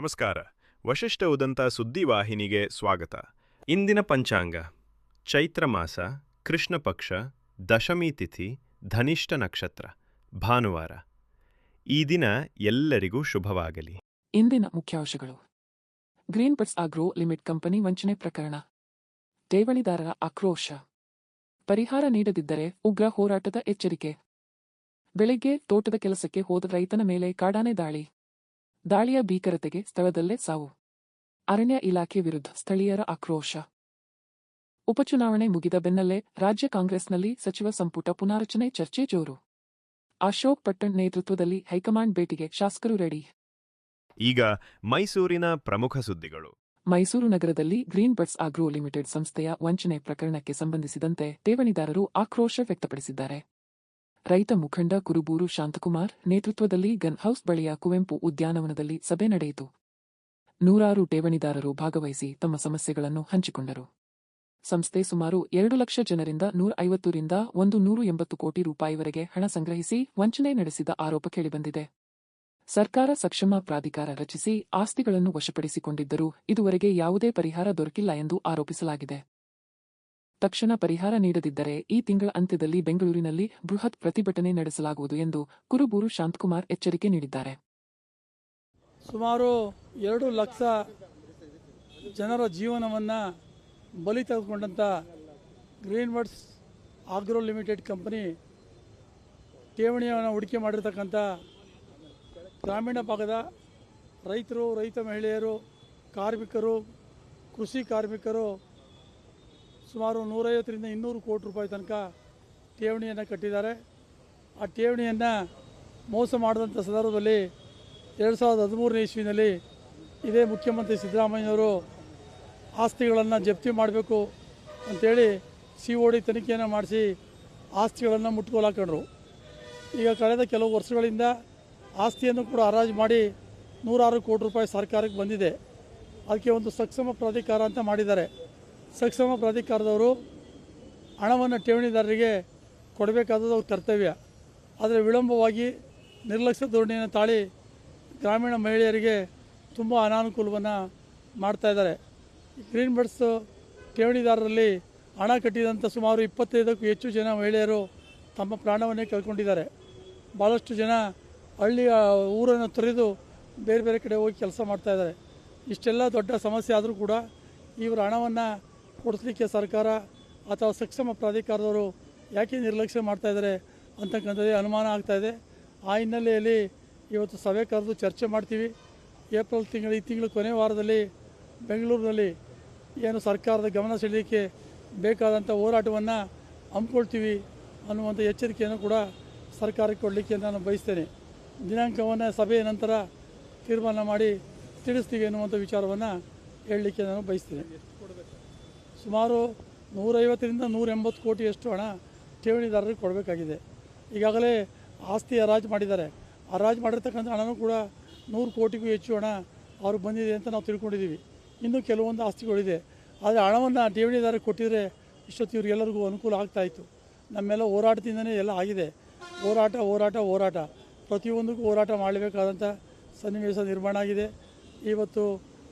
ನಮಸ್ಕಾರ. ವಶಿಷ್ಠ ಉದಂತ ಸುದ್ದಿವಾಹಿನಿಗೆ ಸ್ವಾಗತ. ಇಂದಿನ ಪಂಚಾಂಗ: ಚೈತ್ರ ಮಾಸ, ಕೃಷ್ಣ ಪಕ್ಷ, ದಶಮಿ ತಿಥಿ, ಧನಿಷ್ಠ ನಕ್ಷತ್ರ, ಭಾನುವಾರ. ಈ ದಿನ ಎಲ್ಲರಿಗೂ ಶುಭವಾಗಲಿ. ಇಂದಿನ ಮುಖ್ಯಾಂಶಗಳು: green buds agro limited company ವಂಚನೆ ಪ್ರಕರಣ, ಠೇವಣಿದಾರರ ಆಕ್ರೋಶ, ಪರಿಹಾರ ನೀಡದಿದ್ದರೆ ಉಗ್ರ ಹೋರಾಟದ ಎಚ್ಚರಿಕೆ, ಬೆಳಗ್ಗೆ ತೋಟದ ಕೆಲಸಕ್ಕೆ ಹೋದ ರೈತನ ಮೇಲೆ ಕಾಡಾನೆ ದಾಳಿ, ದಾಳಿಯ ಭೀಕರತೆಗೆ ಸ್ಥಳದಲ್ಲೇ ಸಾವು, ಅರಣ್ಯ ಇಲಾಖೆ ವಿರುದ್ಧ ಸ್ಥಳೀಯರ ಆಕ್ರೋಶ. ಉಪಚುನಾವಣೆ ಮುಗಿದ ಬೆನ್ನಲ್ಲೇ ರಾಜ್ಯ ಕಾಂಗ್ರೆಸ್ನಲ್ಲಿ ಸಚಿವ ಸಂಪುಟ ಪುನಾರಚನೆ ಚರ್ಚೆ ಜೋರು. ಅಶೋಕ್ ಪಟ್ಟಣ್ ನೇತೃತ್ವದಲ್ಲಿ ಹೈಕಮಾಂಡ್ ಭೇಟಿಗೆ ಶಾಸಕರು ರೆಡಿ. ಈಗ ಮೈಸೂರಿನ ಪ್ರಮುಖ ಸುದ್ದಿಗಳು. ಮೈಸೂರು ನಗರದಲ್ಲಿ ಗ್ರೀನ್ ಬಡ್ಸ್ ಆಗ್ರೋ ಲಿಮಿಟೆಡ್ ಸಂಸ್ಥೆಯ ವಂಚನೆ ಪ್ರಕರಣಕ್ಕೆ ಸಂಬಂಧಿಸಿದಂತೆ ಠೇವಣಿದಾರರು ಆಕ್ರೋಶ ವ್ಯಕ್ತಪಡಿಸಿದ್ದಾರೆ. ರೈತ ಮುಖಂಡ ಕುರುಬೂರು ಶಾಂತಕುಮಾರ್ ನೇತೃತ್ವದಲ್ಲಿ ಗನ್ ಹೌಸ್ ಬಳಿಯ ಕುವೆಂಪು ಉದ್ಯಾನವನದಲ್ಲಿ ಸಭೆ ನಡೆಯಿತು. ನೂರಾರು ಠೇವಣಿದಾರರು ಭಾಗವಹಿಸಿ ತಮ್ಮ ಸಮಸ್ಯೆಗಳನ್ನು ಹಂಚಿಕೊಂಡರು. ಸಂಸ್ಥೆ ಸುಮಾರು 2 ಲಕ್ಷ ಜನರಿಂದ 150 ರಿಂದ 180 ಕೋಟಿ ರೂಪಾಯಿವರೆಗೆ ಹಣ ಸಂಗ್ರಹಿಸಿ ವಂಚನೆ ನಡೆಸಿದ ಆರೋಪ ಕೇಳಿಬಂದಿದೆ. ಸರ್ಕಾರ ಸಕ್ಷಮ ಪ್ರಾಧಿಕಾರ ರಚಿಸಿ ಆಸ್ತಿಗಳನ್ನು ವಶಪಡಿಸಿಕೊಂಡಿದ್ದರೂ ಇದುವರೆಗೆ ಯಾವುದೇ ಪರಿಹಾರ ದೊರಕಿಲ್ಲ ಎಂದು ಆರೋಪಿಸಲಾಗಿದೆ. ತಕ್ಷಣ ಪರಿಹಾರ ನೀಡದಿದ್ದರೆ ಈ ತಿಂಗಳ ಅಂತ್ಯದಲ್ಲಿ ಬೆಂಗಳೂರಿನಲ್ಲಿ ಬೃಹತ್ ಪ್ರತಿಭಟನೆ ನಡೆಸಲಾಗುವುದು ಎಂದು ಕುರುಬೂರು ಶಾಂತಕುಮಾರ್ ಎಚ್ಚರಿಕೆ ನೀಡಿದ್ದಾರೆ. ಸುಮಾರು 2 ಲಕ್ಷ ಜನರ ಜೀವನವನ್ನು ಬಲಿ ತೆಗೆದುಕೊಂಡಂಥ green buds agro limited company ಠೇವಣಿಯನ್ನು ಹೂಡಿಕೆ ಮಾಡಿರ್ತಕ್ಕಂಥ ಗ್ರಾಮೀಣ ಭಾಗದ ರೈತರು, ರೈತ ಮಹಿಳೆಯರು, ಕಾರ್ಮಿಕರು, ಕೃಷಿ ಕಾರ್ಮಿಕರು ಸುಮಾರು 150 ರಿಂದ 200 ಕೋಟಿ ರೂಪಾಯಿ ತನಕ ಠೇವಣಿಯನ್ನು ಕಟ್ಟಿದ್ದಾರೆ. ಆ ಠೇವಣಿಯನ್ನು ಮೋಸ ಮಾಡಿದಂಥ ಸಂದರ್ಭದಲ್ಲಿ 2013ನೇ ಇಸ್ವಿನಲ್ಲಿ ಇದೇ ಮುಖ್ಯಮಂತ್ರಿ ಸಿದ್ದರಾಮಯ್ಯನವರು ಆಸ್ತಿಗಳನ್ನು ಜಪ್ತಿ ಮಾಡಬೇಕು ಅಂಥೇಳಿ COD ತನಿಖೆಯನ್ನು ಮಾಡಿಸಿ ಆಸ್ತಿಗಳನ್ನು ಮುಟ್ಕೋಲಾಕೊಂಡ್ರು. ಈಗ ಕಳೆದ ಕೆಲವು ವರ್ಷಗಳಿಂದ ಆಸ್ತಿಯನ್ನು ಕೂಡ ಹರಾಜು ಮಾಡಿ 106 ಕೋಟಿ ರೂಪಾಯಿ ಸರ್ಕಾರಕ್ಕೆ ಬಂದಿದೆ. ಅದಕ್ಕೆ ಒಂದು ಸಕ್ಷಮ ಪ್ರಾಧಿಕಾರ ಅಂತ ಮಾಡಿದ್ದಾರೆ. ಸಕ್ಷಮ ಪ್ರಾಧಿಕಾರದವರು ಹಣವನ್ನು ಠೇವಣಿದಾರರಿಗೆ ಕೊಡಬೇಕಾದದ್ದು ಅವ್ರ ಕರ್ತವ್ಯ. ಆದರೆ ವಿಳಂಬವಾಗಿ ನಿರ್ಲಕ್ಷ್ಯ ಧೋರಣೆಯನ್ನು ತಾಳಿ ಗ್ರಾಮೀಣ ಮಹಿಳೆಯರಿಗೆ ತುಂಬ ಅನಾನುಕೂಲವನ್ನು ಮಾಡ್ತಾಯಿದ್ದಾರೆ. ಗ್ರೀನ್ ಬಡ್ಸ್ ಠೇವಣಿದಾರರಲ್ಲಿ ಹಣ ಕಟ್ಟಿದಂಥ ಸುಮಾರು 25ಕ್ಕೂ ಹೆಚ್ಚು ಜನ ಮಹಿಳೆಯರು ತಮ್ಮ ಪ್ರಾಣವನ್ನೇ ಕಳ್ಕೊಂಡಿದ್ದಾರೆ. ಭಾಳಷ್ಟು ಜನ ಹಳ್ಳಿಯ ಊರನ್ನು ತೊರೆದು ಬೇರೆ ಬೇರೆ ಕಡೆ ಹೋಗಿ ಕೆಲಸ ಮಾಡ್ತಾಯಿದ್ದಾರೆ. ಇಷ್ಟೆಲ್ಲ ದೊಡ್ಡ ಸಮಸ್ಯೆ ಆದರೂ ಕೂಡ ಇವರ ಹಣವನ್ನು ಕೊಡಿಸ್ಲಿಕ್ಕೆ ಸರ್ಕಾರ ಅಥವಾ ಸಕ್ಷಮ ಪ್ರಾಧಿಕಾರದವರು ಯಾಕೆ ನಿರ್ಲಕ್ಷ್ಯ ಮಾಡ್ತಾಯಿದ್ದಾರೆ ಅಂತಕ್ಕಂಥದ್ದೇ ಅನುಮಾನ ಆಗ್ತಾಯಿದೆ. ಆ ಹಿನ್ನೆಲೆಯಲ್ಲಿ ಇವತ್ತು ಸಭೆ ಕರೆದು ಚರ್ಚೆ ಮಾಡ್ತೀವಿ. ಈ ತಿಂಗಳು ಕೊನೆ ವಾರದಲ್ಲಿ ಬೆಂಗಳೂರಿನಲ್ಲಿ ಏನು ಸರ್ಕಾರದ ಗಮನ ಸೆಳೆಯಲಿಕ್ಕೆ ಬೇಕಾದಂಥ ಹೋರಾಟವನ್ನು ಹಮ್ಮಿಕೊಳ್ತೀವಿ ಅನ್ನುವಂಥ ಎಚ್ಚರಿಕೆಯನ್ನು ಕೂಡ ಸರ್ಕಾರಕ್ಕೆ ಕೊಡಲಿಕ್ಕೆ ನಾನು ಬಯಸ್ತೇನೆ. ದಿನಾಂಕವನ್ನು ಸಭೆಯ ನಂತರ ತೀರ್ಮಾನ ಮಾಡಿ ತಿಳಿಸ್ತೀವಿ ಅನ್ನುವಂಥ ವಿಚಾರವನ್ನು ಹೇಳಲಿಕ್ಕೆ ನಾನು ಬಯಸ್ತೇನೆ. ಸುಮಾರು 150 ರಿಂದ 180 ಕೋಟಿಯಷ್ಟು ಹಣ ಠೇವಣಿದಾರರಿಗೆ ಕೊಡಬೇಕಾಗಿದೆ. ಈಗಾಗಲೇ ಆಸ್ತಿ ಹರಾಜು ಮಾಡಿದ್ದಾರೆ. ಹರಾಜು ಮಾಡಿರ್ತಕ್ಕಂಥ ಹಣನೂ ಕೂಡ 100 ಕೋಟಿಗೂ ಹೆಚ್ಚು ಹಣ ಅವ್ರಿಗೆ ಬಂದಿದೆ ಅಂತ ನಾವು ತಿಳ್ಕೊಂಡಿದ್ದೀವಿ. ಇನ್ನೂ ಕೆಲವೊಂದು ಆಸ್ತಿಗಳಿದೆ. ಆದರೆ ಹಣವನ್ನು ಠೇವಣಿದಾರರಿಗೆ ಕೊಟ್ಟಿದ್ರೆ ಇಷ್ಟೊತ್ತು ಇವರಿಗೆಲ್ಲರಿಗೂ ಅನುಕೂಲ ಆಗ್ತಾಯಿತ್ತು. ನಮ್ಮೆಲ್ಲ ಹೋರಾಟದಿಂದನೇ ಎಲ್ಲ ಆಗಿದೆ. ಹೋರಾಟ ಪ್ರತಿಯೊಂದಕ್ಕೂ ಹೋರಾಟ ಮಾಡಬೇಕಾದಂಥ ಸನ್ನಿವೇಶ ನಿರ್ಮಾಣ ಆಗಿದೆ. ಇವತ್ತು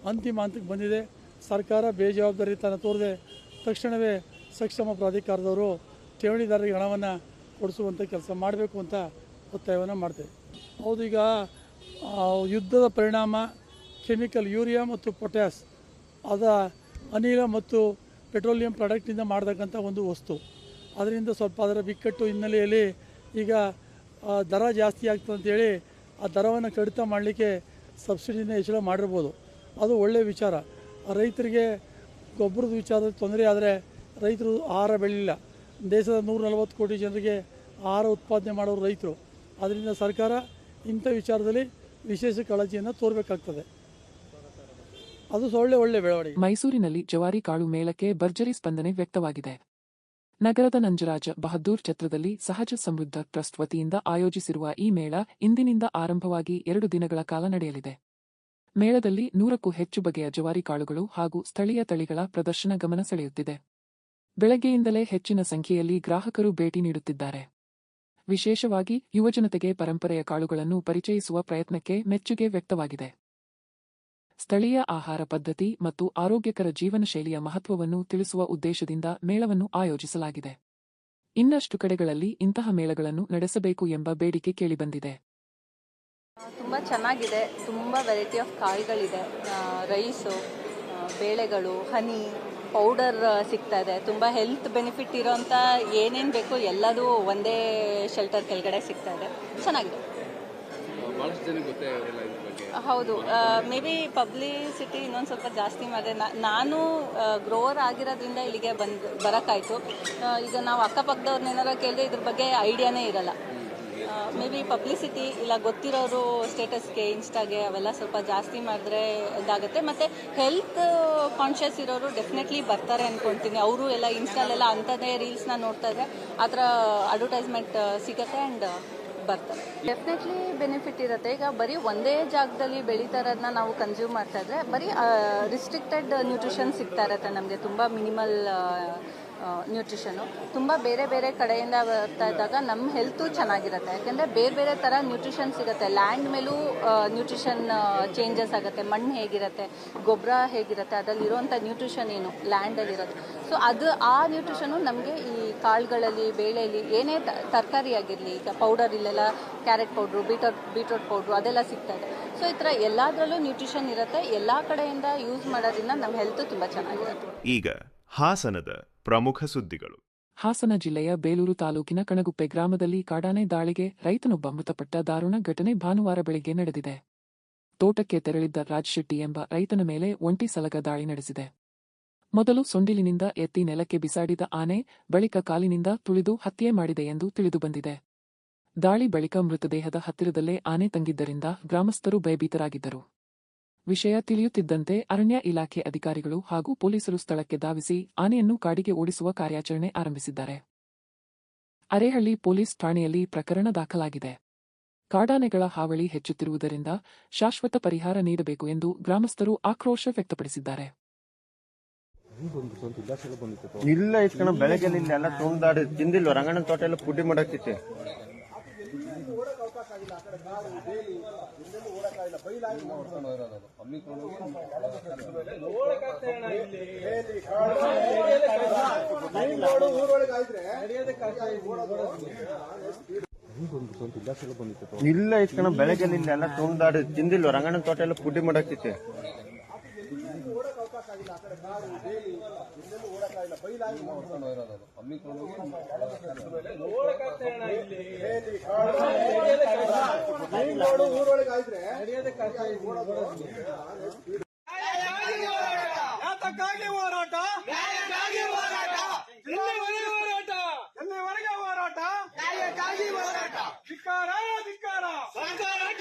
ಅಂತಿಮ ಹಂತಕ್ಕೆ ಬಂದಿದೆ. ಸರ್ಕಾರ ಬೇಜವಾಬ್ದಾರಿತನ ತೋರದೆ ತಕ್ಷಣವೇ ಸಕ್ಷಮ ಪ್ರಾಧಿಕಾರದವರು ಠೇವಣಿದಾರರಿಗೆ ಹಣವನ್ನು ಕೊಡಿಸುವಂಥ ಕೆಲಸ ಮಾಡಬೇಕು ಅಂತ ಒತ್ತಾಯವನ್ನು ಮಾಡ್ತೇವೆ. ಹೌದು, ಈಗ ಯುದ್ಧದ ಪರಿಣಾಮ ಕೆಮಿಕಲ್ ಯೂರಿಯಾ ಮತ್ತು ಪೊಟ್ಯಾಸ್ ಅದ ಅನಿಲ ಮತ್ತು ಪೆಟ್ರೋಲಿಯಂ ಪ್ರಾಡಕ್ಟಿಂದ ಮಾಡತಕ್ಕಂಥ ಒಂದು ವಸ್ತು. ಅದರಿಂದ ಸ್ವಲ್ಪ ಅದರ ಬಿಕ್ಕಟ್ಟು ಹಿನ್ನೆಲೆಯಲ್ಲಿ ಈಗ ದರ ಜಾಸ್ತಿ ಆಗ್ತದೆ ಅಂತೇಳಿ ಆ ದರವನ್ನು ಕಡಿತ ಮಾಡಲಿಕ್ಕೆ ಸಬ್ಸಿಡಿನ ಹೆಚ್ಚಳ ಮಾಡಿರ್ಬೋದು. ಅದು ಒಳ್ಳೆಯ ವಿಚಾರ. ರೈತರಿಗೆ ಗೊಬ್ಬರದ ವಿಚಾರದಲ್ಲಿ ತೊಂದರೆ ಆದರೆ ರೈತರು ಆಹಾರ ಬೆಳೆಯಲಿಲ್ಲ. ದೇಶದ 140 ಕೋಟಿ ಜನರಿಗೆ ಆಹಾರ ಉತ್ಪಾದನೆ ಮಾಡೋರು ರೈತರು. ಅದರಿಂದ ಸರ್ಕಾರ ಇಂಥ ವಿಚಾರದಲ್ಲಿ ವಿಶೇಷ ಕಾಳಜಿಯನ್ನು ತೋರಬೇಕಾಗ್ತದೆ. ಅದು ಒಳ್ಳೆ ಬೆಳವಣಿಗೆ. ಮೈಸೂರಿನಲ್ಲಿ ಜವಾರಿ ಕಾಳು ಮೇಳಕ್ಕೆ ಭರ್ಜರಿ ಸ್ಪಂದನೆ ವ್ಯಕ್ತವಾಗಿದೆ. ನಗರದ ನಂಜರಾಜ ಬಹದ್ದೂರ್ ಛತ್ರದಲ್ಲಿ ಸಹಜ ಸಮೃದ್ಧ ಟ್ರಸ್ಟ್ ವತಿಯಿಂದ ಆಯೋಜಿಸಿರುವ ಈ ಮೇಳ ಇಂದಿನಿಂದ ಆರಂಭವಾಗಿ 2 ದಿನಗಳ ಕಾಲ ನಡೆಯಲಿದೆ. ಮೇಳದಲ್ಲಿ 100ಕ್ಕೂ ಹೆಚ್ಚು ಬಗೆಯ ಜವಾರಿ ಕಾಳುಗಳು ಹಾಗೂ ಸ್ಥಳೀಯ ತಳಿಗಳ ಪ್ರದರ್ಶನ ಗಮನ ಸೆಳೆಯುತ್ತಿದೆ. ಬೆಳಗ್ಗೆಯಿಂದಲೇ ಹೆಚ್ಚಿನ ಸಂಖ್ಯೆಯಲ್ಲಿ ಗ್ರಾಹಕರು ಭೇಟಿ ನೀಡುತ್ತಿದ್ದಾರೆ. ವಿಶೇಷವಾಗಿ ಯುವಜನತೆಗೆ ಪರಂಪರೆಯ ಕಾಳುಗಳನ್ನು ಪರಿಚಯಿಸುವ ಪ್ರಯತ್ನಕ್ಕೆ ಮೆಚ್ಚುಗೆ ವ್ಯಕ್ತವಾಗಿದೆ. ಸ್ಥಳೀಯ ಆಹಾರ ಪದ್ಧತಿ ಮತ್ತು ಆರೋಗ್ಯಕರ ಜೀವನ ಶೈಲಿಯ ಮಹತ್ವವನ್ನು ತಿಳಿಸುವ ಉದ್ದೇಶದಿಂದ ಮೇಳವನ್ನು ಆಯೋಜಿಸಲಾಗಿದೆ. ಇನ್ನಷ್ಟು ಕಡೆಗಳಲ್ಲಿ ಇಂತಹ ಮೇಳಗಳನ್ನು ನಡೆಸಬೇಕು ಎಂಬ ಬೇಡಿಕೆ ಕೇಳಿಬಂದಿದೆ. ತುಂಬ ಚೆನ್ನಾಗಿದೆ. ತುಂಬ ವೆರೈಟಿ ಆಫ್ ಕಾಳುಗಳಿದೆ. ರೈಸು, ಬೇಳೆಗಳು, ಹನಿ, ಪೌಡರ್ ಸಿಗ್ತಾ ಇದೆ. ತುಂಬ ಹೆಲ್ತ್ ಬೆನಿಫಿಟ್ ಇರೋಂಥ ಏನೇನು ಬೇಕು ಎಲ್ಲದೂ ಒಂದೇ ಶೆಲ್ಟರ್ ಕೆಳಗಡೆ ಸಿಗ್ತಾ ಇದೆ. ಚೆನ್ನಾಗಿದೆ. ಹೌದು, ಮೇ ಬಿ ಪಬ್ಲಿಸಿಟಿ ಇನ್ನೊಂದು ಸ್ವಲ್ಪ ಜಾಸ್ತಿ ಮಾಡಿದೆ. ನಾನು ಗ್ರೋವರ್ ಆಗಿರೋದ್ರಿಂದ ಇಲ್ಲಿಗೆ ಬರೋಕ್ಕಾಯ್ತು. ಈಗ ನಾವು ಅಕ್ಕಪಕ್ಕದವ್ರನ್ನೇನಾರ ಕೇಳಿದ್ರೆ ಇದ್ರ ಬಗ್ಗೆ ಐಡಿಯಾನೇ ಇರಲ್ಲ. ಮೇ ಬಿ ಪಬ್ಲಿಸಿಟಿ ಇಲ್ಲ ಗೊತ್ತಿರೋರು ಸ್ಟೇಟಸ್ಗೆ, ಇನ್ಸ್ಟಾಗೆ ಅವೆಲ್ಲ ಸ್ವಲ್ಪ ಜಾಸ್ತಿ ಮಾಡಿದ್ರೆ ಇದಾಗುತ್ತೆ. ಮತ್ತು ಹೆಲ್ತ್ ಕಾನ್ಷಿಯಸ್ ಇರೋರು ಡೆಫಿನೆಟ್ಲಿ ಬರ್ತಾರೆ ಅಂದ್ಕೊಳ್ತೀನಿ. ಅವರು ಎಲ್ಲ ಇನ್ಸ್ಟಾಲೆಲ್ಲ ಅಂಥದ್ದೇ ರೀಲ್ಸ್ನ ನೋಡ್ತಾ ಇದ್ರೆ ಆ ಥರ ಅಡ್ವರ್ಟೈಸ್ಮೆಂಟ್ ಸಿಗುತ್ತೆ ಆ್ಯಂಡ್ ಬರ್ತಾರೆ. ಡೆಫಿನೆಟ್ಲಿ ಬೆನಿಫಿಟ್ ಇರುತ್ತೆ. ಈಗ ಬರೀ ಒಂದೇ ಜಾಗದಲ್ಲಿ ಬೆಳೀತಾ ಇರೋದನ್ನ ನಾವು ಕನ್ಸ್ಯೂಮ್ ಮಾಡ್ತಾ ಇದ್ರೆ ಬರೀ ರಿಸ್ಟ್ರಿಕ್ಟೆಡ್ ನ್ಯೂಟ್ರಿಷನ್ ಸಿಗ್ತಾ ಇರುತ್ತೆ ನಮಗೆ. ತುಂಬ ಮಿನಿಮಲ್ ನ್ಯೂಟ್ರಿಷನು. ತುಂಬ ಬೇರೆ ಬೇರೆ ಕಡೆಯಿಂದ ಬರ್ತಾ ಇದ್ದಾಗ ನಮ್ಮ ಹೆಲ್ತು ಚೆನ್ನಾಗಿರುತ್ತೆ. ಯಾಕೆಂದರೆ ಬೇರೆ ಬೇರೆ ಥರ ನ್ಯೂಟ್ರಿಷನ್ ಸಿಗುತ್ತೆ. ಲ್ಯಾಂಡ್ ಮೇಲೂ ನ್ಯೂಟ್ರಿಷನ್ ಚೇಂಜಸ್ ಆಗುತ್ತೆ. ಮಣ್ಣು ಹೇಗಿರುತ್ತೆ, ಗೊಬ್ಬರ ಹೇಗಿರುತ್ತೆ, ಅದರಲ್ಲಿರುವಂಥ ನ್ಯೂಟ್ರಿಷನ್ ಏನು ಲ್ಯಾಂಡಲ್ಲಿರೋದು. ಸೊ ಆ ನ್ಯೂಟ್ರಿಷನು ನಮಗೆ ಈ ಕಾಳುಗಳಲ್ಲಿ, ಬೇಳೆಯಲ್ಲಿ, ಏನೇ ತರಕಾರಿ ಆಗಿರಲಿ, ಈಗ ಪೌಡರ್ ಇಲ್ಲೆಲ್ಲ ಕ್ಯಾರೆಟ್ ಪೌಡ್ರು, ಬೀಟ್ರೋಟ್ ಪೌಡ್ರು ಅದೆಲ್ಲ ಸಿಗ್ತಾ ಇದೆ. ಸೊ ಈ ಥರ ಎಲ್ಲದರಲ್ಲೂ ನ್ಯೂಟ್ರಿಷನ್ ಇರುತ್ತೆ. ಎಲ್ಲ ಕಡೆಯಿಂದ ಯೂಸ್ ಮಾಡೋದ್ರಿಂದ ನಮ್ಮ ಹೆಲ್ತು ತುಂಬ ಚೆನ್ನಾಗಿರುತ್ತೆ. ಈಗ ಹಾಸನದ ಪ್ರಮುಖ ಸುದ್ದಿಗಳು. ಹಾಸನ ಜಿಲ್ಲೆಯ ಬೇಲೂರು ತಾಲೂಕಿನ ಕಣಗುಪ್ಪೆ ಗ್ರಾಮದಲ್ಲಿ ಕಾಡಾನೆ ದಾಳಿಗೆ ರೈತನೊಬ್ಬ ಮೃತಪಟ್ಟ ದಾರುಣ ಘಟನೆ ಭಾನುವಾರ ಬೆಳಿಗ್ಗೆ ನಡೆದಿದೆ. ತೋಟಕ್ಕೆ ತೆರಳಿದ್ದ ರಾಜ್ ಶೆಟ್ಟಿ ಎಂಬ ರೈತನ ಮೇಲೆ ಒಂಟಿ ಸಲಗ ದಾಳಿ ನಡೆಸಿದೆ. ಮೊದಲು ಸೊಂಡಿಲಿನಿಂದ ಎತ್ತಿ ನೆಲಕ್ಕೆ ಬಿಸಾಡಿದ ಆನೆ ಬಳಿಕ ಕಾಲಿನಿಂದ ತುಳಿದು ಹತ್ಯೆ ಮಾಡಿದೆ ಎಂದು ತಿಳಿದುಬಂದಿದೆ. ದಾಳಿ ಬಳಿಕ ಮೃತದೇಹದ ಹತ್ತಿರದಲ್ಲೇ ಆನೆ ತಂಗಿದ್ದರಿಂದ ಗ್ರಾಮಸ್ಥರು ಭಯಭೀತರಾಗಿದ್ದರು. ವಿಷಯ ತಿಳಿಯುತ್ತಿದ್ದಂತೆ ಅರಣ್ಯ ಇಲಾಖೆ ಅಧಿಕಾರಿಗಳು ಹಾಗೂ ಪೊಲೀಸರು ಸ್ಥಳಕ್ಕೆ ಧಾವಿಸಿ ಆನೆಯನ್ನು ಕಾಡಿಗೆ ಓಡಿಸುವ ಕಾರ್ಯಾಚರಣೆ ಆರಂಭಿಸಿದ್ದಾರೆ. ಅರೇಹಳ್ಳಿ ಪೊಲೀಸ್ ಠಾಣೆಯಲ್ಲಿ ಪ್ರಕರಣ ದಾಖಲಾಗಿದೆ. ಕಾಡಾನೆಗಳ ಹಾವಳಿ ಹೆಚ್ಚುತ್ತಿರುವುದರಿಂದ ಶಾಶ್ವತ ಪರಿಹಾರ ನೀಡಬೇಕು ಎಂದು ಗ್ರಾಮಸ್ಥರು ಆಕ್ರೋಶ ವ್ಯಕ್ತಪಡಿಸಿದ್ದಾರೆ. ಇಲ್ಲ ಇಸ್ಕಣ ಬೆಳಗ್ಗೆ ಎಲ್ಲ ತುಂಡಾಡಿ ತಿಂದಿಲ್ವ ರಂಗಣ್ಣನ ತೋಟ ಎಲ್ಲ ಪುಡಿ ಮಾಡಾಕ್ತಿತ್ತು. ಇಲ್ಲ ಇಸ್ಕಣ ಬೆಳಗ್ಗೆ ಎಲ್ಲ ತುಂಡಾಡಿ ತಿಂದಿಲ್ವ ರಂಗಣ್ಣನ ತೋಟ ಎಲ್ಲ ಪುಡಿ ಮಾಡಾಕ್ತಿತ್ತು. ಯಾತಕ್ಕಾಗಿ ಹೋರಾಟ, ಎಲ್ಲಿವರೆಗೆ ಹೋರಾಟ, ಧಿಕ್ಕಾರ ಧಿಕ್ಕಾರ,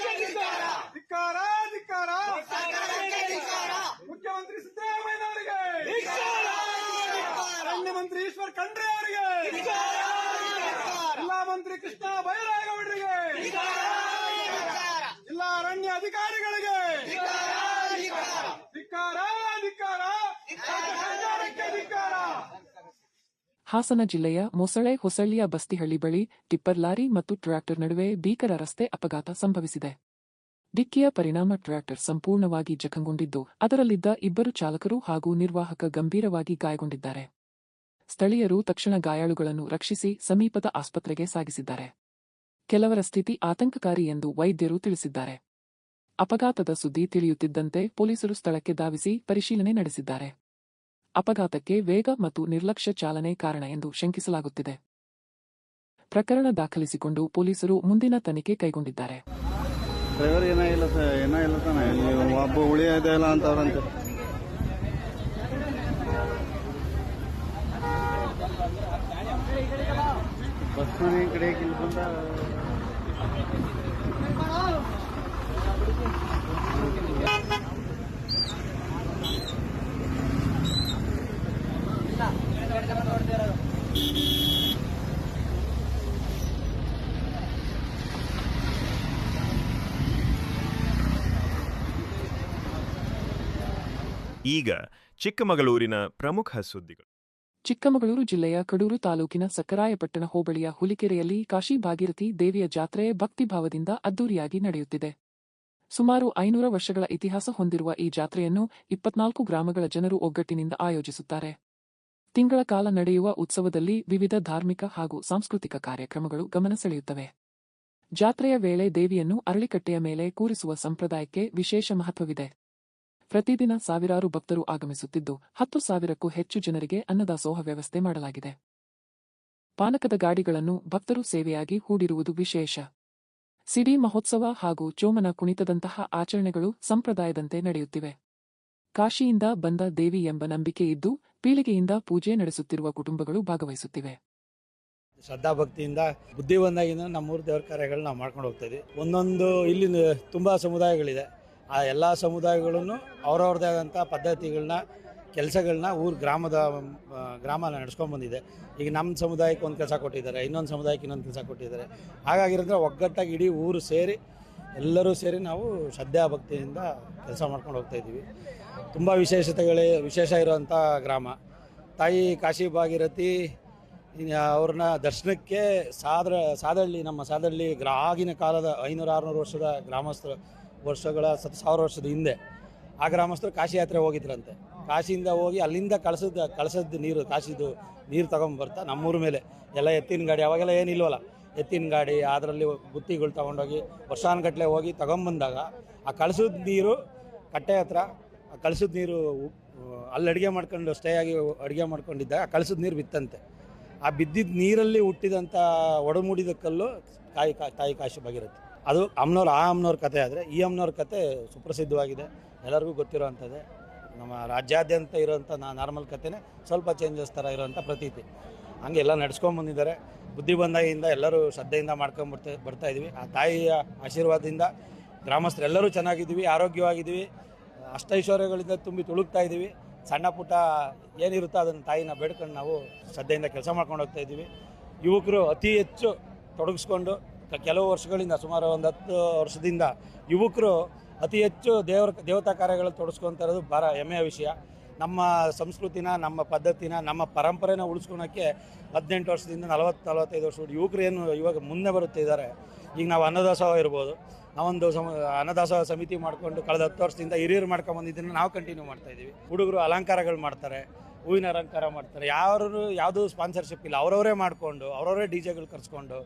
ಧಿಕ್ಕಾರ ಧಿಕ್ಕಾರ, ಮುಖ್ಯಮಂತ್ರಿ ಸಿದ್ದರಾಮಯ್ಯನವರಿಗೆ, ಅರಣ್ಯ ಮಂತ್ರಿ ಈಶ್ವರ್ ಖಂಡ್ರೆ ಅವರಿಗೆ, ಜಿಲ್ಲಾ ಮಂತ್ರಿ ಕೃಷ್ಣ ಬೈರೇಗೌಡರಿಗೆ, ಜಿಲ್ಲಾ ಅರಣ್ಯ ಅಧಿಕಾರಿಗಳಿಗೆ ಧಿಕ್ಕಾರ ಧಿಕ್ಕಾರ, ಸರ್ಕಾರಕ್ಕೆ ಧಿಕ್ಕಾರ. ಹಾಸನ ಜಿಲ್ಲೆಯ ಮೊಸಳೆ ಹೊಸಳ್ಳಿಯ ಬಸ್ತಿಹಳ್ಳಿ ಬಳಿ ಟಿಪ್ಪರ್ ಲಾರಿ ಮತ್ತು ಟ್ರ್ಯಾಕ್ಟರ್ ನಡುವೆ ಭೀಕರ ರಸ್ತೆ ಅಪಘಾತ ಸಂಭವಿಸಿದೆ. ಡಿಕ್ಕಿಯ ಪರಿಣಾಮ ಟ್ರ್ಯಾಕ್ಟರ್ ಸಂಪೂರ್ಣವಾಗಿ ಜಖಂಗೊಂಡಿದ್ದು ಅದರಲ್ಲಿದ್ದ ಇಬ್ಬರು ಚಾಲಕರು ಹಾಗೂ ನಿರ್ವಾಹಕ ಗಂಭೀರವಾಗಿ ಗಾಯಗೊಂಡಿದ್ದಾರೆ. ಸ್ಥಳೀಯರು ತಕ್ಷಣ ಗಾಯಾಳುಗಳನ್ನು ರಕ್ಷಿಸಿ ಸಮೀಪದ ಆಸ್ಪತ್ರೆಗೆ ಸಾಗಿಸಿದ್ದಾರೆ. ಕೆಲವರ ಸ್ಥಿತಿ ಆತಂಕಕಾರಿ ಎಂದು ವೈದ್ಯರು ತಿಳಿಸಿದ್ದಾರೆ. ಅಪಘಾತದ ಸುದ್ದಿ ತಿಳಿಯುತ್ತಿದ್ದಂತೆ ಪೊಲೀಸರು ಸ್ಥಳಕ್ಕೆ ಧಾವಿಸಿ ಪರಿಶೀಲನೆ ನಡೆಸಿದ್ದಾರೆ. ಅಪಘಾತಕ್ಕೆ ವೇಗ ಮತ್ತು ನಿರ್ಲಕ್ಷ್ಯ ಚಾಲನೆ ಕಾರಣ ಎಂದು ಶಂಕಿಸಲಾಗುತ್ತಿದೆ. ಪ್ರಕರಣ ದಾಖಲಿಸಿಕೊಂಡು ಪೊಲೀಸರು ಮುಂದಿನ ತನಿಖೆ ಕೈಗೊಂಡಿದ್ದಾರೆ. ಡ್ರೈವರ್ ಏನಾಗಿಲ್ಲ ತಾನೆ, ಒಬ್ಬ ಉಳಿಯೋದೇ ಇಲ್ಲ ಅಂತವ್ರಂತೆ. ಬಸ್ ಮನೆ ಕಡೆ ಬಂದ ಈಗ ಚಿಕ್ಕಮಗಳೂರಿನ ಪ್ರಮುಖ ಸುದ್ದಿಗಳು. ಚಿಕ್ಕಮಗಳೂರು ಜಿಲ್ಲೆಯ ಕಡೂರು ತಾಲೂಕಿನ ಸಕ್ಕರಾಯಪಟ್ಟಣ ಹೋಬಳಿಯ ಹುಲಿಕೆರೆಯಲ್ಲಿ ಕಾಶಿ ಭಾಗೀರಥಿ ದೇವಿಯ ಜಾತ್ರೆ ಭಕ್ತಿಭಾವದಿಂದ ಅದ್ದೂರಿಯಾಗಿ ನಡೆಯುತ್ತಿದೆ. ಸುಮಾರು 500 ವರ್ಷಗಳ ಇತಿಹಾಸ ಹೊಂದಿರುವ ಈ ಜಾತ್ರೆಯನ್ನು 24 ಗ್ರಾಮಗಳ ಜನರು ಒಗ್ಗಟ್ಟಿನಿಂದ ಆಯೋಜಿಸುತ್ತಾರೆ. ತಿಂಗಳ ಕಾಲ ನಡೆಯುವ ಉತ್ಸವದಲ್ಲಿ ವಿವಿಧ ಧಾರ್ಮಿಕ ಹಾಗೂ ಸಾಂಸ್ಕೃತಿಕ ಕಾರ್ಯಕ್ರಮಗಳು ಗಮನ ಸೆಳೆಯುತ್ತವೆ. ಜಾತ್ರೆಯ ವೇಳೆ ದೇವಿಯನ್ನು ಅರಳಿಕಟ್ಟೆಯ ಮೇಲೆ ಕೂರಿಸುವ ಸಂಪ್ರದಾಯಕ್ಕೆ ವಿಶೇಷ ಮಹತ್ವವಿದೆ. ಪ್ರತಿದಿನ ಸಾವಿರಾರು ಭಕ್ತರು ಆಗಮಿಸುತ್ತಿದ್ದು 10,000ಕ್ಕೂ ಹೆಚ್ಚು ಜನರಿಗೆ ಅನ್ನದಾಸೋಹ ವ್ಯವಸ್ಥೆ ಮಾಡಲಾಗಿದೆ. ಪಾನಕದ ಗಾಡಿಗಳನ್ನು ಭಕ್ತರು ಸೇವೆಯಾಗಿ ಹೂಡಿರುವುದು ವಿಶೇಷ. ಸಿಡಿ ಮಹೋತ್ಸವ ಹಾಗೂ ಚೋಮನ ಕುಣಿತದಂತಹ ಆಚರಣೆಗಳು ಸಂಪ್ರದಾಯದಂತೆ ನಡೆಯುತ್ತಿವೆ. ಕಾಶಿಯಿಂದ ಬಂದ ದೇವಿ ಎಂಬ ನಂಬಿಕೆ ಇದ್ದು ಪೀಳಿಗೆಯಿಂದ ಪೂಜೆ ನಡೆಸುತ್ತಿರುವ ಕುಟುಂಬಗಳು ಭಾಗವಹಿಸುತ್ತಿವೆ. ಶ್ರದ್ಧಾಭಕ್ತಿಯಿಂದ ಬುದ್ಧಿ ಬಂದಾಗಿಂದ ನಮ್ಮೂರು ದೇವರ ಕಾರ್ಯಗಳು ನಾವು ಮಾಡ್ಕೊಂಡು ಹೋಗ್ತಾ ಇದ್ದೀವಿ. ಒಂದೊಂದು ಇಲ್ಲಿ ತುಂಬ ಸಮುದಾಯಗಳಿದೆ. ಆ ಎಲ್ಲ ಸಮುದಾಯಗಳನ್ನು ಅವ್ರವ್ರದ್ದೇ ಆದಂಥ ಪದ್ಧತಿಗಳನ್ನ, ಕೆಲಸಗಳನ್ನ ಗ್ರಾಮ ನಡೆಸ್ಕೊಂಡು ಬಂದಿದೆ. ಈಗ ನಮ್ಮ ಸಮುದಾಯಕ್ಕೆ ಒಂದು ಕೆಲಸ ಕೊಟ್ಟಿದ್ದಾರೆ, ಇನ್ನೊಂದು ಸಮುದಾಯಕ್ಕೆ ಇನ್ನೊಂದು ಕೆಲಸ ಕೊಟ್ಟಿದ್ದಾರೆ. ಹಾಗಾಗಿರೋದ್ರೆ ಒಗ್ಗಟ್ಟಾಗಿ ಇಡೀ ಊರು ಸೇರಿ ಎಲ್ಲರೂ ಸೇರಿ ನಾವು ಶ್ರದ್ಧಾಭಕ್ತಿಯಿಂದ ಕೆಲಸ ಮಾಡ್ಕೊಂಡು ಹೋಗ್ತಾ ಇದ್ದೀವಿ. ತುಂಬ ವಿಶೇಷ ಇರುವಂಥ ಗ್ರಾಮ. ತಾಯಿ ಕಾಶಿ ಭಾಗೀರಥಿ ಅವ್ರನ್ನ ದರ್ಶನಕ್ಕೆ ನಮ್ಮ ಸಾದಳ್ಳಿ ಆಗಿನ ಕಾಲದ 500-600 ವರ್ಷದ ವರ್ಷಗಳ 10,000 ವರ್ಷದ ಹಿಂದೆ ಆ ಗ್ರಾಮಸ್ಥರು ಕಾಶಿ ಯಾತ್ರೆ ಹೋಗಿದ್ರಂತೆ. ಕಾಶಿಯಿಂದ ಹೋಗಿ ಅಲ್ಲಿಂದ ಕಳಸದ ನೀರು, ಕಾಶಿದು ನೀರು ತಗೊಂಡ್ಬರ್ತಾ ನಮ್ಮೂರ ಮೇಲೆ ಎಲ್ಲ ಎತ್ತಿನ ಗಾಡಿ, ಅವಾಗೆಲ್ಲ ಏನಿಲ್ವಲ್ಲ, ಎತ್ತಿನ ಗಾಡಿ ಅದರಲ್ಲಿ ಬುತ್ತಿಗಳು ತೊಗೊಂಡೋಗಿ ವರ್ಷಾನುಗಟ್ಟಲೆ ಹೋಗಿ ತಗೊಂಬಂದಾಗ ಆ ಕಳಸದ ನೀರು ಕಟ್ಟೆ ಹತ್ರ, ಆ ಕಳಸದ ನೀರು ಅಲ್ಲಿ ಅಡುಗೆ ಮಾಡ್ಕೊಂಡು ಸ್ಟೇ ಆಗಿ ಅಡುಗೆ ಮಾಡ್ಕೊಂಡಿದ್ದಾಗ ಆ ಕಳಸದ ನೀರು ಬಿತ್ತಂತೆ. ಆ ಬಿದ್ದಿದ್ದ ನೀರಲ್ಲಿ ಹುಟ್ಟಿದಂಥ ಒಡಮೂಡಿದ ಕಲ್ಲು ತಾಯಿ ಕಾಶಿ ಭಾಗೀರಥಿ. ಅದು ಆ ಅಮ್ಮನವ್ರ ಕಥೆ. ಆದರೆ ಈ ಅಮ್ಮನವ್ರ ಕಥೆ ಸುಪ್ರಸಿದ್ಧವಾಗಿದೆ, ಎಲ್ಲರಿಗೂ ಗೊತ್ತಿರೋವಂಥದ್ದೇ. ನಮ್ಮ ರಾಜ್ಯಾದ್ಯಂತ ಇರೋವಂಥ ನಾರ್ಮಲ್ ಕಥೆನೇ ಸ್ವಲ್ಪ ಚೇಂಜಸ್ ಥರ ಇರೋವಂಥ ಪ್ರತೀತಿ. ಹಂಗೆ ಎಲ್ಲ ನಡ್ಸ್ಕೊಂಬಂದಿದ್ದಾರೆ. ಬುದ್ಧಿ ಬಂದಾಗಿಂದ ಎಲ್ಲರೂ ಶ್ರದ್ಧೆಯಿಂದ ಬರ್ತಾ ಇದ್ದೀವಿ. ಆ ತಾಯಿಯ ಆಶೀರ್ವಾದದಿಂದ ಗ್ರಾಮಸ್ಥರೆಲ್ಲರೂ ಚೆನ್ನಾಗಿದ್ದೀವಿ, ಆರೋಗ್ಯವಾಗಿದ್ದೀವಿ, ಅಷ್ಟೈಶ್ವರ್ಯಗಳಿಂದ ತುಂಬಿ ತುಳುಕ್ತಾ ಇದ್ದೀವಿ. ಸಣ್ಣ ಪುಟ್ಟ ಏನಿರುತ್ತೋ ಅದನ್ನು ತಾಯಿನ ಬೇಡ್ಕೊಂಡು ನಾವು ಶ್ರದ್ಧೆಯಿಂದ ಕೆಲಸ ಮಾಡ್ಕೊಂಡು ಹೋಗ್ತಾ ಇದ್ದೀವಿ. ಯುವಕರು ಅತಿ ಹೆಚ್ಚು ತೊಡಗಿಸ್ಕೊಂಡು ಕೆಲವು ವರ್ಷಗಳಿಂದ, ಸುಮಾರು ಒಂದು 10 ವರ್ಷದಿಂದ ಯುವಕರು ಅತಿ ಹೆಚ್ಚು ದೇವತಾ ಕಾರ್ಯಗಳಲ್ಲಿ ತೊಡಗಿಸ್ಕೊತಾ ಇರೋದು ಭಾಳ ಹೆಮ್ಮೆಯ ವಿಷಯ. ನಮ್ಮ ಸಂಸ್ಕೃತಿನ, ನಮ್ಮ ಪದ್ಧತಿನ, ನಮ್ಮ ಪರಂಪರೆನ ಉಳಿಸ್ಕೊಳಕ್ಕೆ 18 ವರ್ಷದಿಂದ 40-45 ವರ್ಷ ಯುವಕರು ಏನು ಇವಾಗ ಮುಂದೆ ಬರುತ್ತಿದ್ದಾರೆ. ಈಗ ನಾವು ಅನ್ನದಾಸೋಹ ಇರ್ಬೋದು, ನಾವೊಂದು ಅನ್ನದಾಸೋಹ ಸಮಿತಿ ಮಾಡಿಕೊಂಡು ಕಳೆದ 10 ವರ್ಷದಿಂದ ಹಿರಿಯರು ಮಾಡ್ಕೊಂಬಂದಿದ್ದನ್ನು ನಾವು ಕಂಟಿನ್ಯೂ ಮಾಡ್ತಾಯಿದ್ದೀವಿ. ಹುಡುಗರು ಅಲಂಕಾರಗಳು ಮಾಡ್ತಾರೆ, ಹೂವಿನ ಅಲಂಕಾರ ಮಾಡ್ತಾರೆ. ಯಾವುದೂ ಸ್ಪಾನ್ಸರ್ಶಿಪ್ ಇಲ್ಲ, ಅವರವರೇ ಮಾಡಿಕೊಂಡು ಅವರವರೇ ಡಿಜೆಗಳು ಕರ್ಸ್ಕೊಂಡು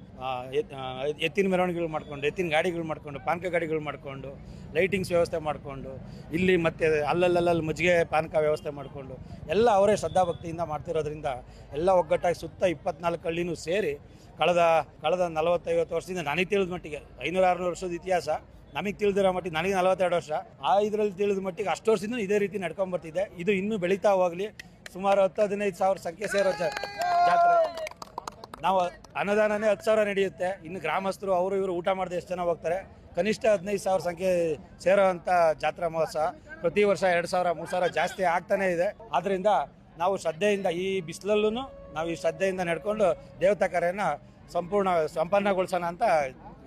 ಎತ್ತಿನ ಮೆರವಣಿಗೆಗಳು ಮಾಡ್ಕೊಂಡು, ಎತ್ತಿನ ಗಾಡಿಗಳು ಮಾಡ್ಕೊಂಡು, ಪಾನಕ ಗಾಡಿಗಳು ಮಾಡ್ಕೊಂಡು, ಲೈಟಿಂಗ್ಸ್ ವ್ಯವಸ್ಥೆ ಮಾಡಿಕೊಂಡು, ಇಲ್ಲಿ ಮತ್ತೆ ಅಲ್ಲಲ್ಲಿ ಮಜ್ಜಿಗೆ ಪಾನಕ ವ್ಯವಸ್ಥೆ ಮಾಡಿಕೊಂಡು ಎಲ್ಲ ಅವರೇ ಶ್ರದ್ಧಾಭಕ್ತಿಯಿಂದ ಮಾಡ್ತಿರೋದ್ರಿಂದ ಎಲ್ಲ ಒಗ್ಗಟ್ಟಾಗಿ ಸುತ್ತ 24 ಹಳ್ಳಿನೂ ಸೇರಿ ಕಳೆದ 40-50 ವರ್ಷದಿಂದ ನನಗೆ ತಿಳಿದ ಮಟ್ಟಿಗೆ 500-600 ವರ್ಷದ ಇತಿಹಾಸ ನಮಗೆ ತಿಳಿದಿರೋ ಮಟ್ಟಿಗೆ, ನನಗೆ 42 ವರ್ಷ, ಆ ಇದರಲ್ಲಿ ತಿಳಿದ ಮಟ್ಟಿಗೆ ಅಷ್ಟು ವರ್ಷದಿಂದ ಇದೇ ರೀತಿ ನಡ್ಕೊಂಬರ್ತಿದೆ. ಇದು ಇನ್ನೂ ಬೆಳೀತಾ ಹೋಗಲಿ. ಸುಮಾರು 10-15 ಸಾವಿರ ಸಂಖ್ಯೆ ಸೇರೋ ಜಾತ್ರೆ. ನಾವು ಅನ್ನದಾನನೇ 10,000 ನಡೆಯುತ್ತೆ. ಇನ್ನು ಗ್ರಾಮಸ್ಥರು ಅವರು ಇವರು ಊಟ ಮಾಡಿದೆ ಎಷ್ಟು ಜನ ಹೋಗ್ತಾರೆ. ಕನಿಷ್ಠ 15,000 ಸಂಖ್ಯೆ ಸೇರೋವಂಥ ಜಾತ್ರಾ ಮಹೋತ್ಸವ ಪ್ರತಿ ವರ್ಷ 2,000-3,000 ಜಾಸ್ತಿ ಆಗ್ತಾನೇ ಇದೆ. ಆದ್ದರಿಂದ ನಾವು ಶ್ರದ್ಧೆಯಿಂದ ಈ ಬಿಸಿಲಲ್ಲೂ ನಾವು ಈ ಶ್ರದ್ಧೆಯಿಂದ ನಡ್ಕೊಂಡು ದೇವತಾ ಕಾರ್ಯನ ಸಂಪನ್ನಗೊಳಿಸೋಣ ಅಂತ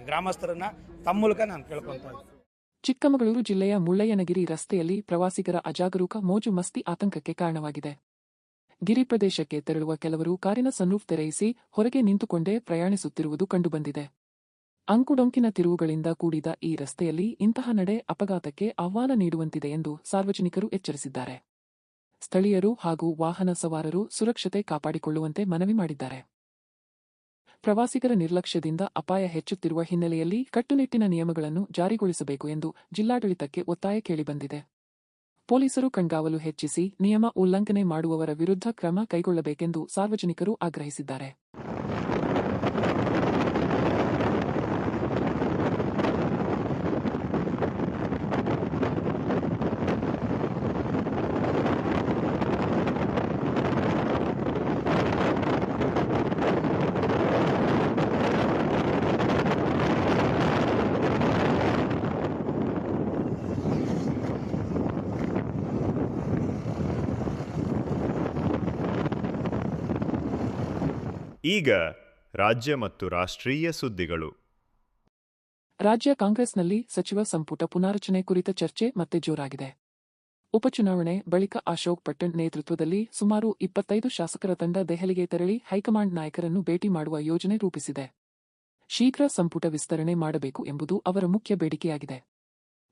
ಗ್ರಾಮಸ್ಥರನ್ನ ತಮ್ಮ ಮೂಲಕ ನಾನು ಕೇಳ್ಕೊಳ್ತಾ ಇದ್ದೀನಿ. ಚಿಕ್ಕಮಗಳೂರು ಜಿಲ್ಲೆಯ ಮುಳ್ಳಯ್ಯನಗಿರಿ ರಸ್ತೆಯಲ್ಲಿ ಪ್ರವಾಸಿಗರ ಅಜಾಗರೂಕ ಮೋಜು ಮಸ್ತಿ ಆತಂಕಕ್ಕೆ ಕಾರಣವಾಗಿದೆ. ಗಿರಿ ಪ್ರದೇಶಕ್ಕೆ ತೆರಳುವ ಕೆಲವರು ಕಾರಿನ ಸನ್ರೂಫ್ ತೆರೆಯಿಸಿ ಹೊರಗೆ ನಿಂತುಕೊಂಡೇ ಪ್ರಯಾಣಿಸುತ್ತಿರುವುದು ಕಂಡುಬಂದಿದೆ. ಅಂಕುಡೊಂಕಿನ ತಿರುವುಗಳಿಂದ ಕೂಡಿದ ಈ ರಸ್ತೆಯಲ್ಲಿ ಇಂತಹ ನಡೆ ಅಪಘಾತಕ್ಕೆ ಆಹ್ವಾನ ನೀಡುವಂತಿದೆ ಎಂದು ಸಾರ್ವಜನಿಕರು ಎಚ್ಚರಿಸಿದ್ದಾರೆ. ಸ್ಥಳೀಯರು ಹಾಗೂ ವಾಹನ ಸವಾರರು ಸುರಕ್ಷತೆ ಕಾಪಾಡಿಕೊಳ್ಳುವಂತೆ ಮನವಿ ಮಾಡಿದ್ದಾರೆ. ಪ್ರವಾಸಿಗರ ನಿರ್ಲಕ್ಷ್ಯದಿಂದ ಅಪಾಯ ಹೆಚ್ಚುತ್ತಿರುವ ಹಿನ್ನೆಲೆಯಲ್ಲಿ ಕಟ್ಟುನಿಟ್ಟಿನ ನಿಯಮಗಳನ್ನು ಜಾರಿಗೊಳಿಸಬೇಕು ಎಂದು ಜಿಲ್ಲಾಡಳಿತಕ್ಕೆ ಒತ್ತಾಯ ಕೇಳಿಬಂದಿದೆ. ಪೊಲೀಸರು ಕಣ್ಗಾವಲು ಹೆಚ್ಚಿಸಿ ನಿಯಮ ಉಲ್ಲಂಘನೆ ಮಾಡುವವರ ವಿರುದ್ಧ ಕ್ರಮ ಕೈಗೊಳ್ಳಬೇಕೆಂದು ಸಾರ್ವಜನಿಕರು ಆಗ್ರಹಿಸಿದ್ದಾರೆ. ಈಗ ರಾಜ್ಯ ಮತ್ತು ರಾಷ್ಟ್ರೀಯ ಸುದ್ದಿಗಳು. ರಾಜ್ಯ ಕಾಂಗ್ರೆಸ್ನಲ್ಲಿ ಸಚಿವ ಸಂಪುಟ ಪುನಾರಚನೆ ಕುರಿತ ಚರ್ಚೆ ಮತ್ತೆ ಜೋರಾಗಿದೆ. ಉಪಚುನಾವಣೆ ಬಳಿಕ ಅಶೋಕ್ ಪಟ್ಟಣ್ ನೇತೃತ್ವದಲ್ಲಿ ಸುಮಾರು 25 ಶಾಸಕರ ತಂಡ ದೆಹಲಿಗೆ ತೆರಳಿ ಹೈಕಮಾಂಡ್ ನಾಯಕರನ್ನು ಭೇಟಿ ಮಾಡುವ ಯೋಜನೆ ರೂಪಿಸಿದೆ. ಶೀಘ್ರ ಸಂಪುಟ ವಿಸ್ತರಣೆ ಮಾಡಬೇಕು ಎಂಬುದು ಅವರ ಮುಖ್ಯ ಬೇಡಿಕೆಯಾಗಿದೆ.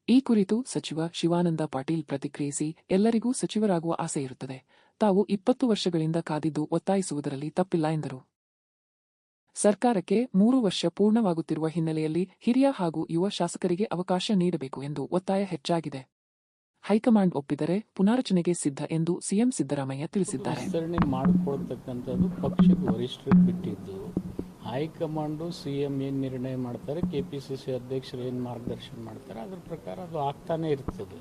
ಈ ಕುರಿತು ಸಚಿವ ಶಿವಾನಂದ ಪಾಟೀಲ್ ಪ್ರತಿಕ್ರಿಯಿಸಿ, ಎಲ್ಲರಿಗೂ ಸಚಿವರಾಗುವ ಆಸೆ ಇರುತ್ತದೆ. ತಾವು 20 ವರ್ಷಗಳಿಂದ ಕಾದಿದ್ದು ಒತ್ತಾಯಿಸುವುದರಲ್ಲಿ ತಪ್ಪಿಲ್ಲ ಎಂದರು. ಸರ್ಕಾರಕ್ಕೆ 3 ವರ್ಷ ಪೂರ್ಣವಾಗುತ್ತಿರುವ ಹಿನ್ನೆಲೆಯಲ್ಲಿ ಹಿರಿಯ ಹಾಗೂ ಯುವ ಶಾಸಕರಿಗೆ ಅವಕಾಶ ನೀಡಬೇಕು ಎಂದು ಒತ್ತಾಯ ಹೆಚ್ಚಾಗಿದೆ. ಹೈಕಮಾಂಡ್ ಒಪ್ಪಿದರೆ ಪುನಾರಚನೆಗೆ ಸಿದ್ಧ ಎಂದು ಸಿಎಂ ಸಿದ್ದರಾಮಯ್ಯ ತಿಳಿಸಿದ್ದಾರೆ. ವಿಸ್ತರಣೆ ಮಾಡಿಕೊಳ್ತಕ್ಕಂಥದ್ದು ಪಕ್ಷದ ವರಿಷ್ಠರಿಗೆ ಬಿಟ್ಟಿದ್ದು. ಹೈಕಮಾಂಡು ಸಿಎಂ ಏನು ನಿರ್ಣಯ ಮಾಡ್ತಾರೆ, ಕೆಪಿಸಿಸಿ ಅಧ್ಯಕ್ಷರು ಏನು ಮಾರ್ಗದರ್ಶನ ಮಾಡ್ತಾರೆ, ಅದ್ರ ಪ್ರಕಾರ ಅದು ಆಗ್ತಾನೆ ಇರ್ತದೆ.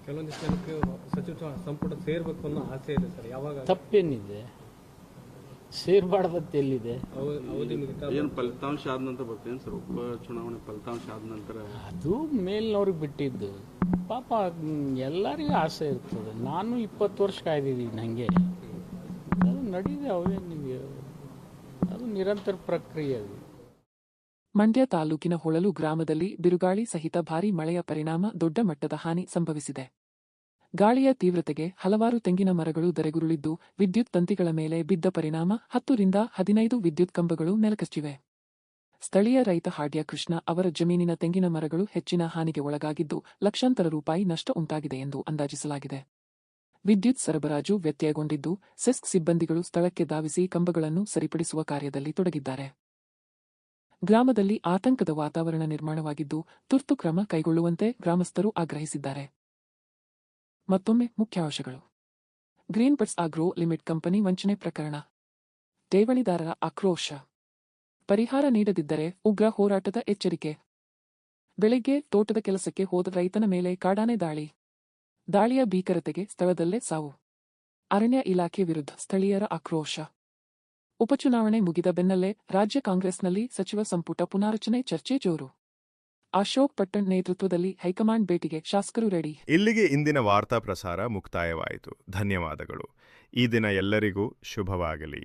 ಕೆಲವೊಂದಿಷ್ಟು ಜನಕ್ಕೆ ಸಚಿವ ಸಂಪುಟ ಸೇರ್ಬೇಕು ಅನ್ನೋ ಆಸೆ ಇದೆ ಸರ್. ಯಾವಾಗ ತಪ್ಪೇನಿದೆ? ಸೇರ್ಬಾರ್ದತ್ತೆ ಎಲ್ಲಿದೆ? ಏನು ಫಲಿತಾಂಶ ಆದ ನಂತರ ಬರ್ತೇನೆ ಸರ್, ಉಪಚುನಾವಣೆ ಫಲಿತಾಂಶ ಆದ ನಂತರ ಅದು ಮೇಲ್ನವ್ರಿಗೆ ಬಿಟ್ಟಿದ್ದು. ಪಾಪ ಎಲ್ಲರಿಗೂ ಆಸೆ ಇರ್ತದೆ. ನಾನು 20 ವರ್ಷ ಕಾಯ್ದಿದ್ದೀನಿ, ಹಂಗೆ ಅದು ನಡೀದೆ. ಅವೇನಿದೆ, ಅದು ನಿರಂತರ ಪ್ರಕ್ರಿಯೆ. ಅದು ಮಂಡ್ಯ ತಾಲೂಕಿನ ಹೊಳಲು ಗ್ರಾಮದಲ್ಲಿ ಬಿರುಗಾಳಿ ಸಹಿತ ಭಾರೀ ಮಳೆಯ ಪರಿಣಾಮ ದೊಡ್ಡ ಮಟ್ಟದ ಹಾನಿ ಸಂಭವಿಸಿದೆ. ಗಾಳಿಯ ತೀವ್ರತೆಗೆ ಹಲವಾರು ತೆಂಗಿನ ಮರಗಳು ಧರೆಗುರುಳಿದ್ದು, ವಿದ್ಯುತ್ ತಂತಿಗಳ ಮೇಲೆ ಬಿದ್ದ ಪರಿಣಾಮ 10 ರಿಂದ 15 ವಿದ್ಯುತ್ ಕಂಬಗಳು ನೆಲಕಚ್ಚಿವೆ. ಸ್ಥಳೀಯ ರೈತ ಹಾಡ್ಯ ಕೃಷ್ಣ ಅವರ ಜಮೀನಿನ ತೆಂಗಿನ ಮರಗಳು ಹೆಚ್ಚಿನ ಹಾನಿಗೆ ಒಳಗಾಗಿದ್ದು, ಲಕ್ಷಾಂತರ ರೂಪಾಯಿ ನಷ್ಟ ಉಂಟಾಗಿದೆ ಎಂದು ಅಂದಾಜಿಸಲಾಗಿದೆ. ವಿದ್ಯುತ್ ಸರಬರಾಜು ವ್ಯತ್ಯಯಗೊಂಡಿದ್ದು, ಸೆಸ್ಕ್ ಸಿಬ್ಬಂದಿಗಳು ಸ್ಥಳಕ್ಕೆ ಧಾವಿಸಿ ಕಂಬಗಳನ್ನು ಸರಿಪಡಿಸುವ ಕಾರ್ಯದಲ್ಲಿ ತೊಡಗಿದ್ದಾರೆ. ಗ್ರಾಮದಲ್ಲಿ ಆತಂಕದ ವಾತಾವರಣ ನಿರ್ಮಾಣವಾಗಿದ್ದು, ತುರ್ತು ಕ್ರಮ ಕೈಗೊಳ್ಳುವಂತೆ ಗ್ರಾಮಸ್ಥರು ಆಗ್ರಹಿಸಿದ್ದಾರೆ. ಮತ್ತೊಮ್ಮೆ ಮುಖ್ಯಾಂಶಗಳು. Green buds agro limited company ವಂಚನೆ ಪ್ರಕರಣ. ಠೇವಣಿದಾರರ ಆಕ್ರೋಶ. ಪರಿಹಾರ ನೀಡದಿದ್ದರೆ ಉಗ್ರ ಹೋರಾಟದ ಎಚ್ಚರಿಕೆ. ಬೆಳಗ್ಗೆ ತೋಟದ ಕೆಲಸಕ್ಕೆ ಹೋದ ರೈತನ ಮೇಲೆ ಕಾಡಾನೆ ದಾಳಿ. ದಾಳಿಯ ಭೀಕರತೆಗೆ ಸ್ಥಳದಲ್ಲೇ ಸಾವು. ಅರಣ್ಯ ಇಲಾಖೆ ವಿರುದ್ಧ ಸ್ಥಳೀಯರ ಆಕ್ರೋಶ. ಉಪಚುನಾವಣೆ ಮುಗಿದ ಬೆನ್ನಲ್ಲೇ ರಾಜ್ಯ ಕಾಂಗ್ರೆಸ್ನಲ್ಲಿ ಸಚಿವ ಸಂಪುಟ ಪುನಾರಚನೆ ಚರ್ಚೆ ಜೋರು. ಅಶೋಕ್ ಪಟ್ಟಣ್ ನೇತೃತ್ವದಲ್ಲಿ ಹೈಕಮಾಂಡ್ ಭೇಟಿಗೆ ಶಾಸಕರು ರೆಡಿ. ಇಲ್ಲಿಗೆ ಇಂದಿನ ವಾರ್ತಾ ಪ್ರಸಾರ ಮುಕ್ತಾಯವಾಯಿತು. ಧನ್ಯವಾದಗಳು. ಈ ದಿನ ಎಲ್ಲರಿಗೂ ಶುಭವಾಗಲಿ.